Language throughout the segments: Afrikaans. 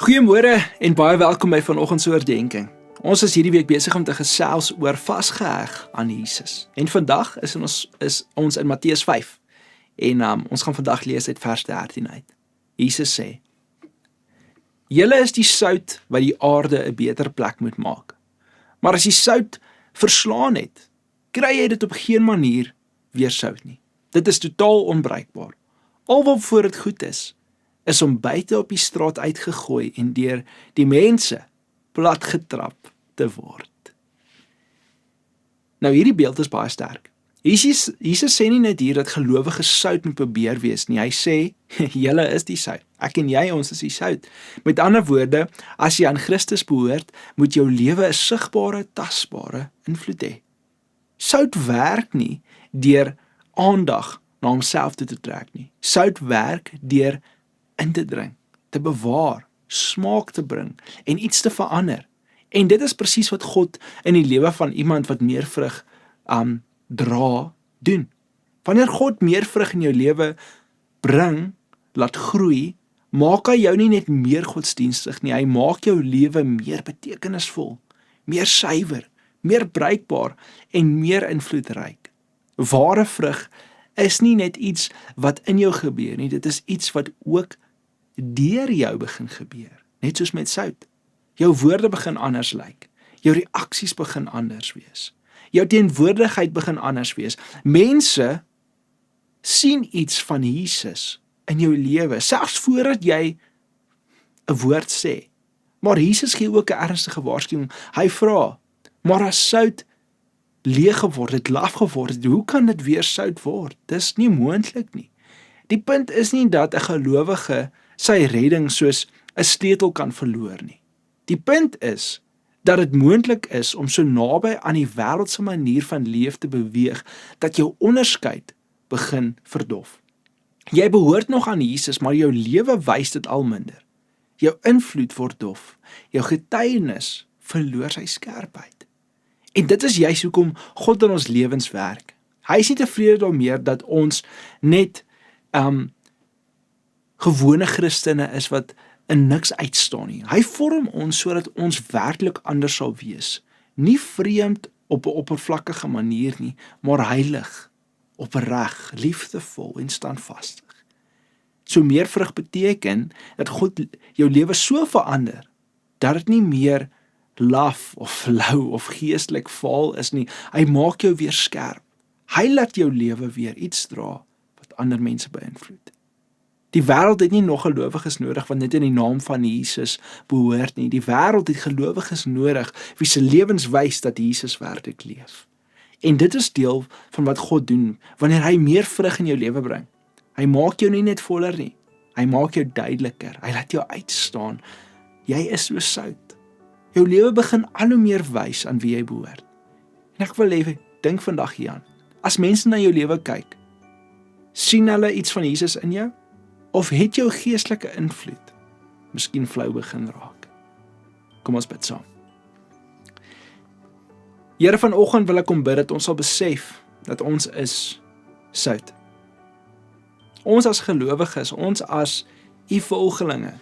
Goeiemôre en baie welkom by vanoggend se oordeenking. Ons is hierdie week besig om te gesels oor vasgeheg aan Jesus. En vandag is ons in Matteus 5. En ons gaan vandag lees uit vers 13 uit. Jesus sê: Julle is die sout wat die aarde 'n beter plek moet maak. Maar as die sout verslaan het, kry jy dit op geen manier weer sout nie. Dit is totaal onbruikbaar. Al wat voor dit goed is om buite op die straat uitgegooi en deur die mense platgetrap te word. Nou hierdie beeld is baie sterk. Jesus sê nie net hier dat gelowiges sout moet probeer wees nie. Hy sê, julle is die sout. Ek en jy, ons is die sout. Met ander woorde, as jy aan Christus behoort, moet jou lewe 'n sigbare, tasbare invloed hê. Sout werk nie deur aandag na homself toe te trek nie. Sout werk deur in te dring, te bewaar, smaak te bring en iets te verander. En dit is presies wat God in die lewe van iemand wat meer vrug dra, doen. Wanneer God meer vrug in jou lewe bring, laat groei, maak hy jou nie net meer godsdienstig nie, hy maak jou lewe meer betekenisvol, meer suiwer, meer bruikbaar en meer invloedryk. Ware vrug is nie net iets wat in jou gebeur nie, dit is iets wat ook deur jou begin gebeur, net soos met sout. Jou woorde begin anders lyk, jou reaksies begin anders wees, jou teenwoordigheid begin anders wees. Mense sien iets van Jesus in jou lewe, selfs voordat jy 'n woord sê. Maar Jesus gee ook 'n ernstige waarskuwing. Hy vra, maar as sout leeg geword het, laf geword het, hoe kan dit weer sout word? Dis nie moontlik nie. Die punt is nie dat 'n gelowige sy redding soos 'n sleutel kan verloor nie. Die punt is dat dit moontlik is om so naby aan die wêreldse manier van leef te beweeg, dat jou onderskeid begin verdof. Jy behoort nog aan Jesus, maar jou lewe wys dit al minder. Jou invloed word dof, jou getuienis verloor sy skerpheid. En dit is juist hoekom God in ons lewens werk. Hy is nie tevrede daarmee dat ons net gewone Christene is wat in niks uitstaan nie. Hy vorm ons sodat ons werklik anders sal wees. Nie vreemd op 'n oppervlakkige manier nie, maar heilig, opreg, liefdevol en standvastig. So meer vrug beteken dat God jou lewe so verander dat dit nie meer laf of flou of geestelik vaal is nie. Hy maak jou weer skerp. Hy laat jou lewe weer iets dra wat ander mense beïnvloed. Die wêreld het nie nog gelowiges nodig wat net in die naam van Jesus behoort nie. Die wêreld het gelowiges nodig wie se lewens wys dat Jesus werklik leef. En dit is deel van wat God doen wanneer hy meer vrug in jou lewe bring. Hy maak jou nie net voller nie. Hy maak jou duideliker. Hy laat jou uitstaan. Jy is so sout. Jou lewe begin al hoe meer wys aan wie jy behoort. En ek wil hê, dink vandag hieraan. As mense na jou lewe kyk, sien hulle iets van Jesus in jou? Of het jou geestelike invloed miskien flou begin raak? Kom ons bid saam. Here, vanoggend wil ek kom bid dat ons sal besef dat ons is sout. Ons as gelowiges, ons as u volgelinge,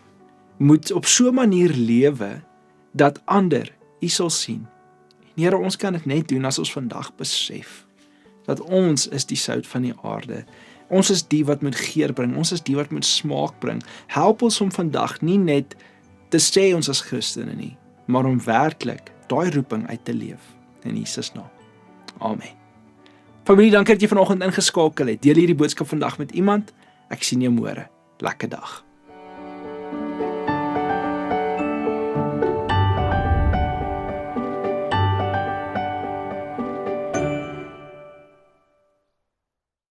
moet op so 'n manier lewe dat ander u sal sien. En Here, ons kan dit net doen as ons vandag besef dat ons is die sout van die aarde. Ons is die wat moet geur bring, ons is die wat moet smaak bring. Help ons om vandag nie net te sê ons is Christene nie, maar om werklik daai roeping uit te leef. In Jesus naam. Amen. Familie, dankie dat jy vanoggend ingeskakel het. Deel hierdie boodskap vandag met iemand. Ek sien jou môre. Lekker dag.